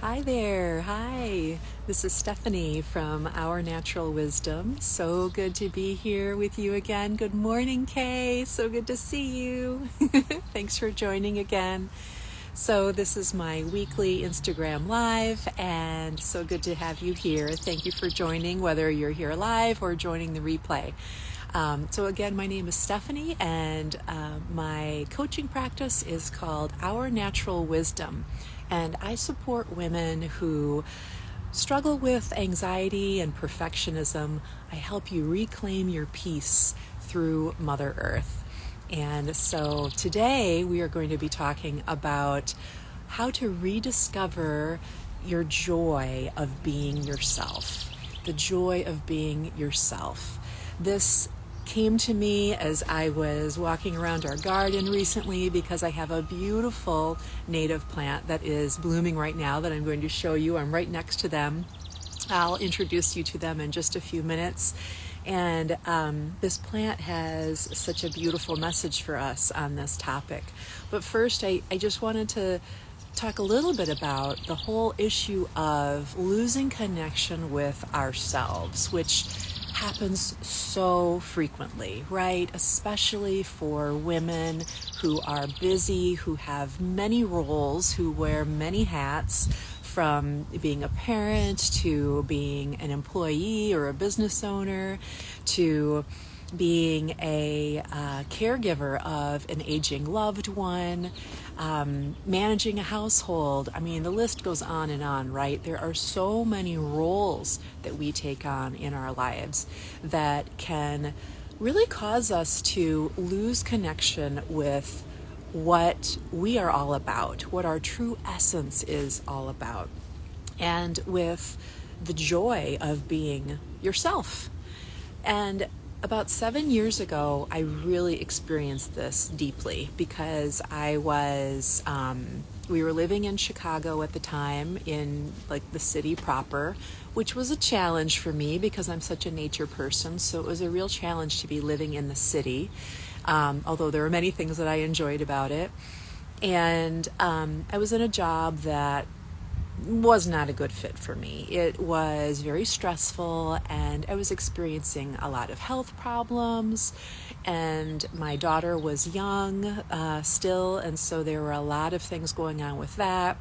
Hi there. Hi. This is Stephanie from Our Natural Wisdom. So good to be here with you again. Good morning, Kay. So good to see you. Thanks for joining again. So this is my weekly Instagram Live, and so good to have you here. Thank you for joining, whether you're here live or joining the replay. So again, my name is Stephanie, and my coaching practice is called Our Natural Wisdom. And I support women who struggle with anxiety and perfectionism. I help you reclaim your peace through Mother Earth. And so today we are going to be talking about how to rediscover your joy of being yourself, the joy of being yourself. This came to me as I was walking around our garden recently because I have a beautiful native plant that is blooming right now that I'm going to show you. I'm right next to them. I'll introduce you to them in just a few minutes. And this plant has such a beautiful message for us on this topic. But first, I just wanted to talk a little bit about the whole issue of losing connection with ourselves, which happens so frequently, right? Especially for women who are busy, who have many roles, who wear many hats, from being a parent to being an employee or a business owner to being a caregiver of an aging loved one, managing a household. I mean, the list goes on and on, right? There are so many roles that we take on in our lives that can really cause us to lose connection with what we are all about, what our true essence is all about, and with the joy of being yourself. And about 7 years ago, I really experienced this deeply because we were living in Chicago at the time, in like the city proper, which was a challenge for me because I'm such a nature person. So it was a real challenge to be living in the city, although there were many things that I enjoyed about it. And I was in a job that was not a good fit for me. It was very stressful, and I was experiencing a lot of health problems, and my daughter was young still, and so there were a lot of things going on with that.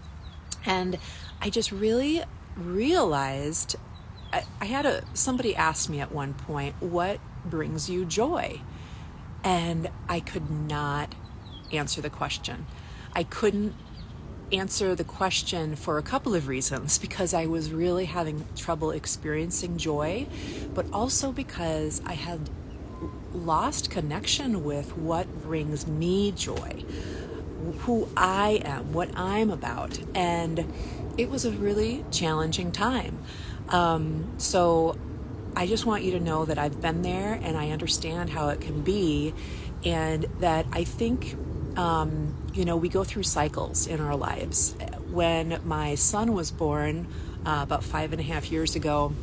And I just really realized, I had somebody asked me at one point, what brings you joy? And I could not answer the question. I couldn't answer the question for a couple of reasons, because I was really having trouble experiencing joy, but also because I had lost connection with what brings me joy, who I am, what I'm about. And it was a really challenging time. So I just want you to know that I've been there and I understand how it can be, and that I think we go through cycles in our lives. When my son was born about 5.5 years ago,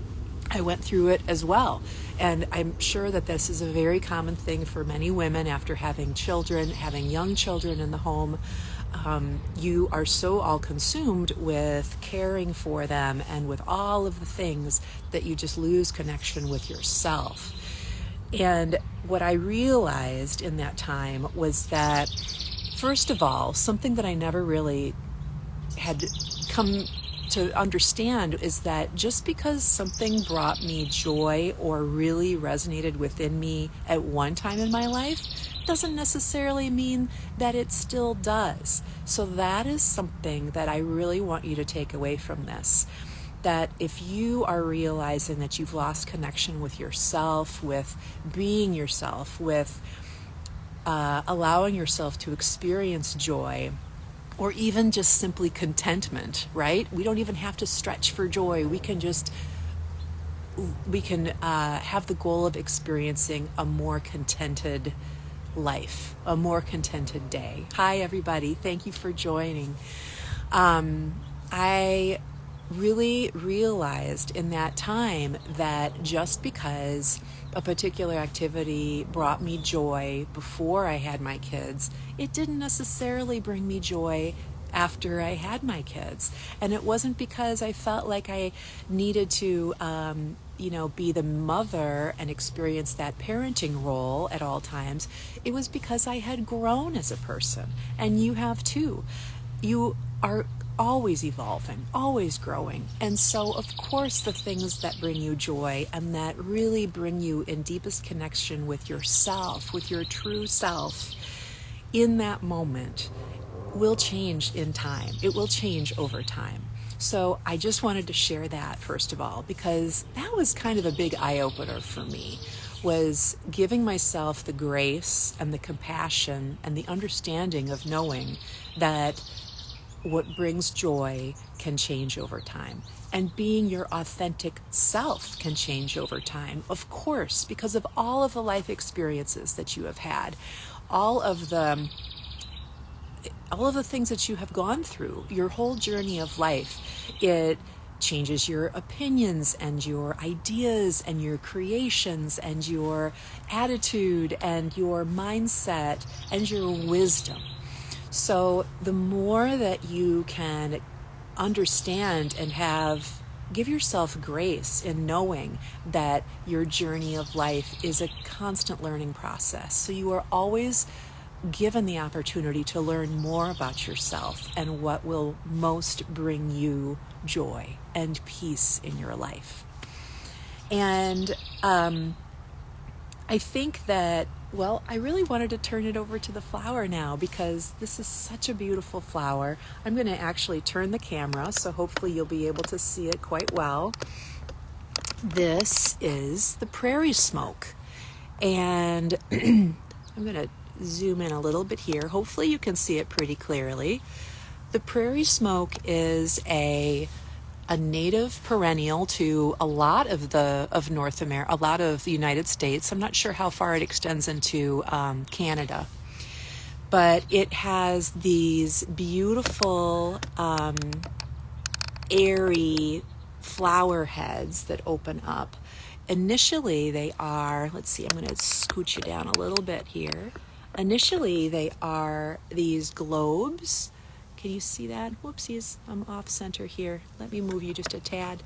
I went through it as well. And I'm sure that this is a very common thing for many women after having children, having young children in the home. You are so all consumed with caring for them and with all of the things that you just lose connection with yourself. And what I realized in that time was that, first of all, something that I never really had come to understand is that just because something brought me joy or really resonated within me at one time in my life doesn't necessarily mean that it still does. So that is something that I really want you to take away from this. That if you are realizing that you've lost connection with yourself, with being yourself, with allowing yourself to experience joy, or even just simply contentment, right? We don't even have to stretch for joy. We can have the goal of experiencing a more contented life, a more contented day. Hi, everybody. Thank you for joining. I really realized in that time that just because a particular activity brought me joy before I had my kids, it didn't necessarily bring me joy after I had my kids. And it wasn't because I felt like I needed to, be the mother and experience that parenting role at all times. It was because I had grown as a person, and you have too. You are always evolving, always growing. And so, of course, the things that bring you joy and that really bring you in deepest connection with yourself, with your true self, in that moment will change in time. It will change over time. So I just wanted to share that first of all, because that was kind of a big eye-opener for me, was giving myself the grace and the compassion and the understanding of knowing that what brings joy can change over time. And being your authentic self can change over time, of course, because of all of the life experiences that you have had, all of the things that you have gone through, your whole journey of life. It changes your opinions and your ideas and your creations and your attitude and your mindset and your wisdom. So the more that you can understand and give yourself grace in knowing that your journey of life is a constant learning process. So you are always given the opportunity to learn more about yourself and what will most bring you joy and peace in your life. And I think that, I really wanted to turn it over to the flower now, because this is such a beautiful flower. I'm going to actually turn the camera, so hopefully you'll be able to see it quite well. This is the prairie smoke. And I'm going to zoom in a little bit here. Hopefully you can see it pretty clearly. The prairie smoke is a native perennial to a lot of North America, a lot of the United States. I'm not sure how far it extends into Canada, but it has these beautiful airy flower heads that open up. Initially they are, let's see, I'm going to scooch you down a little bit here. Initially they are these globes. Can you see that? Whoopsies, I'm off center here. Let me move you just a tad.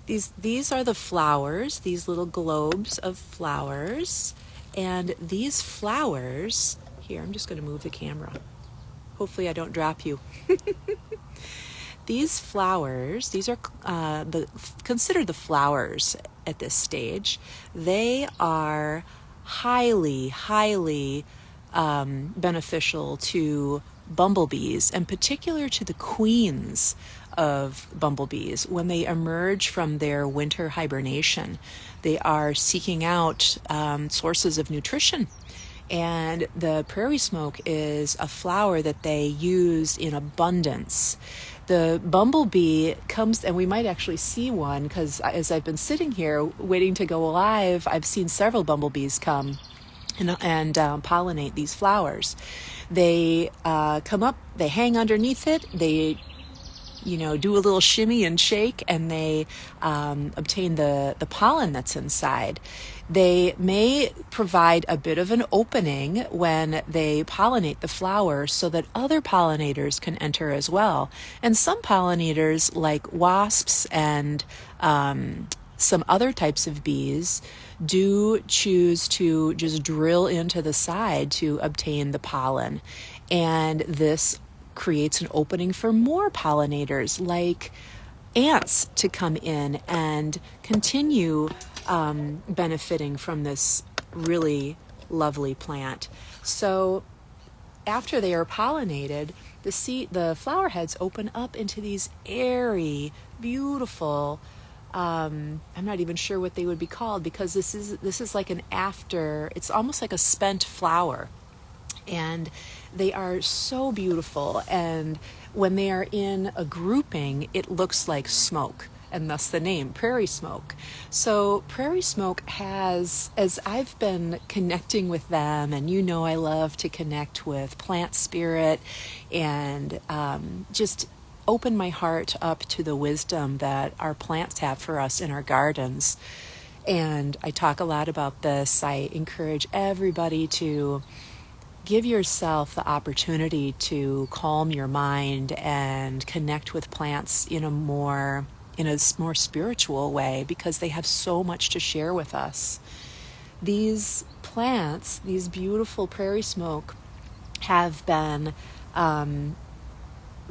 These are the flowers, these little globes of flowers. And these flowers, here, I'm just going to move the camera. Hopefully I don't drop you. These flowers, these are considered the flowers at this stage. They are highly, highly beneficial to bumblebees, and particular to the queens of bumblebees. When they emerge from their winter hibernation, they are seeking out sources of nutrition. And the prairie smoke is a flower that they use in abundance. The bumblebee comes, and we might actually see one, because as I've been sitting here waiting to go live, I've seen several bumblebees come and pollinate these flowers. They come up, they hang underneath it, they do a little shimmy and shake, and they obtain the pollen that's inside. They may provide a bit of an opening when they pollinate the flower so that other pollinators can enter as well. And some pollinators, like wasps and some other types of bees, do choose to just drill into the side to obtain the pollen. And this creates an opening for more pollinators, like ants, to come in and continue benefiting from this really lovely plant. So after they are pollinated, the flower heads open up into these airy, beautiful, I'm not even sure what they would be called, because this is like it's almost like a spent flower. And they are so beautiful, and when they are in a grouping, it looks like smoke, and thus the name, prairie smoke. So prairie smoke has, as I've been connecting with them, and I love to connect with plant spirit and just open my heart up to the wisdom that our plants have for us in our gardens. And I talk a lot about this. I encourage everybody to give yourself the opportunity to calm your mind and connect with plants in a more spiritual way, because they have so much to share with us. These plants, these beautiful prairie smoke, have been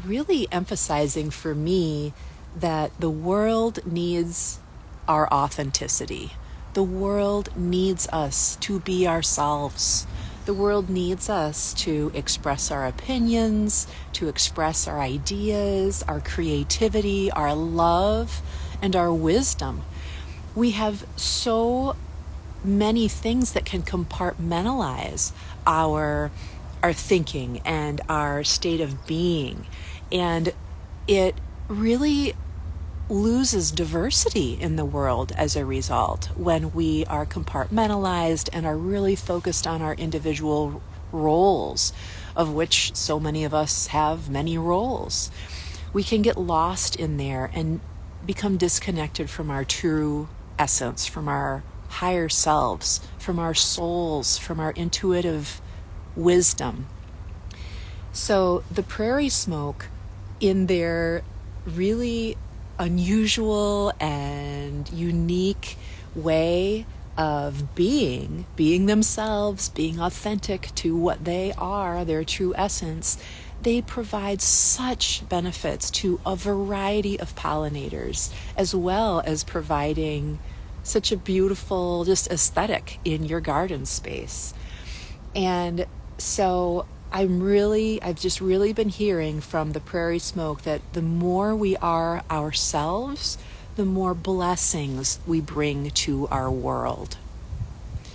really emphasizing for me that the world needs our authenticity. The world needs us to be ourselves. The world needs us to express our opinions, to express our ideas, our creativity, our love, and our wisdom. We have so many things that can compartmentalize our thinking and our state of being, and it really loses diversity in the world as a result when we are compartmentalized and are really focused on our individual roles, of which so many of us have many roles. We can get lost in there and become disconnected from our true essence, from our higher selves, from our souls, from our intuitive wisdom. So the prairie smoke, in their really unusual and unique way of being themselves, being authentic to what they are, their true essence, they provide such benefits to a variety of pollinators, as well as providing such a beautiful just aesthetic in your garden space. And so I've just really been hearing from the prairie smoke that the more we are ourselves, the more blessings we bring to our world.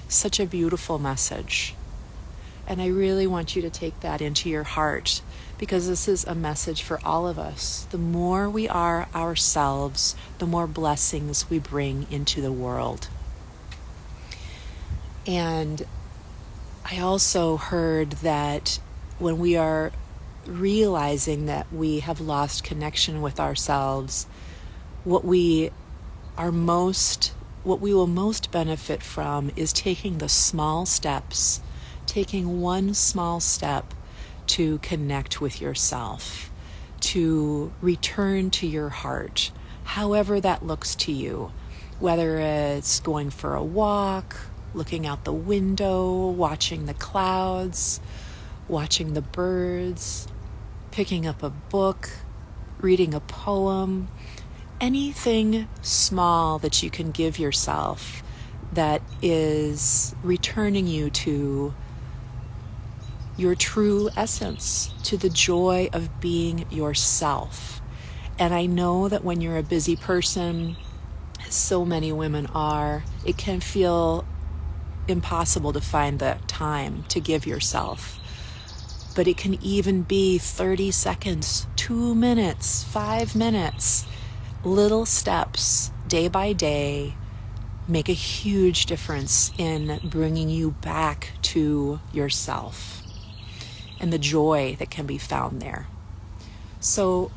Such a beautiful message. And I really want you to take that into your heart, because this is a message for all of us. The more we are ourselves, the more blessings we bring into the world. And I also heard that when we are realizing that we have lost connection with ourselves, what we will most benefit from is taking the small steps, taking one small step to connect with yourself, to return to your heart, however that looks to you, whether it's going for a walk, looking out the window, watching the clouds, watching the birds, picking up a book, reading a poem, anything small that you can give yourself that is returning you to your true essence, to the joy of being yourself. And I know that when you're a busy person, as so many women are, it can feel impossible to find the time to give yourself. But it can even be 30 seconds, 2 minutes, 5 minutes. Little steps, day by day, make a huge difference in bringing you back to yourself and the joy that can be found there. So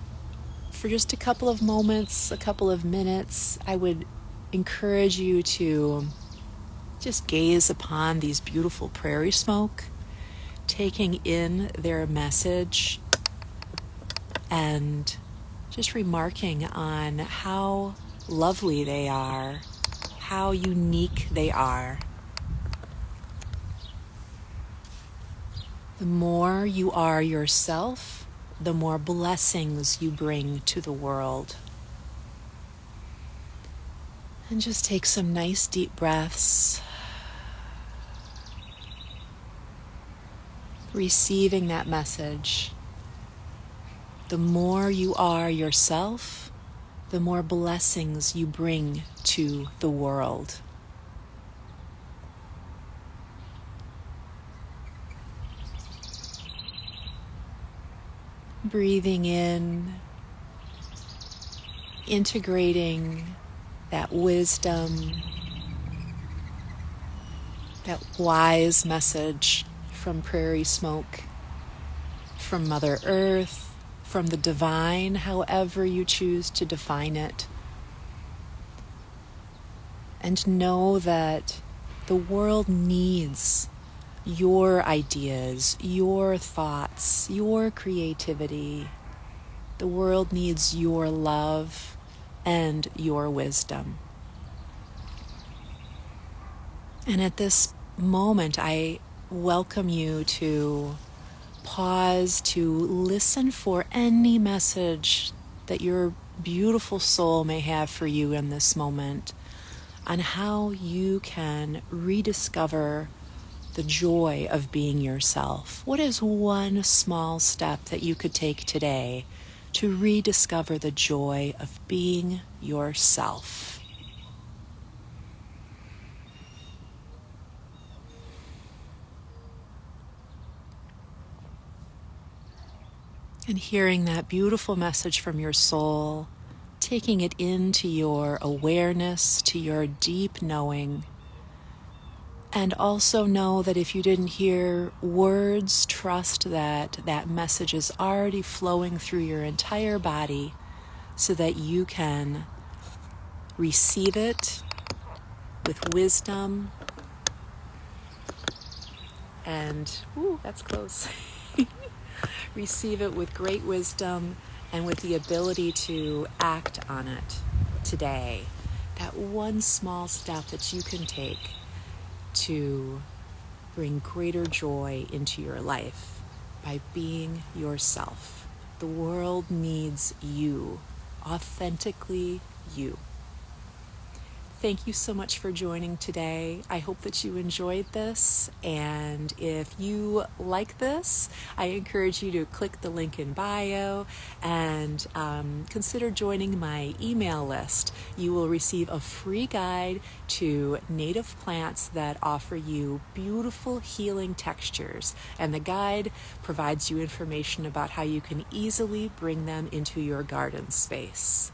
for just a couple of moments, a couple of minutes, I would encourage you to just gaze upon these beautiful prairie smoke, taking in their message and just remarking on how lovely they are, how unique they are. The more you are yourself, the more blessings you bring to the world. And just take some nice deep breaths, receiving that message. The more you are yourself, the more blessings you bring to the world. Breathing in, integrating that wisdom, that wise message from prairie smoke, from Mother Earth, from the divine, however you choose to define it. And know that the world needs your ideas, your thoughts, your creativity. The world needs your love and your wisdom. And at this moment, I welcome you to pause to listen for any message that your beautiful soul may have for you in this moment on how you can rediscover the joy of being yourself. What is one small step that you could take today to rediscover the joy of being yourself? And hearing that beautiful message from your soul, taking it into your awareness, to your deep knowing. And also know that if you didn't hear words, trust that that message is already flowing through your entire body so that you can receive it with wisdom and, ooh, that's close. Receive it with great wisdom and with the ability to act on it today. That one small step that you can take to bring greater joy into your life by being yourself. The world needs you, authentically you. Thank you so much for joining today. I hope that you enjoyed this, and if you like this, I encourage you to click the link in bio and consider joining my email list. You will receive a free guide to native plants that offer you beautiful healing textures, and the guide provides you information about how you can easily bring them into your garden space.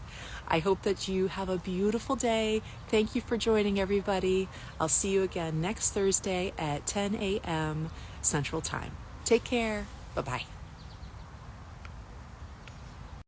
I hope that you have a beautiful day. Thank you for joining, everybody. I'll see you again next Thursday at 10 a.m. Central Time. Take care. Bye-bye.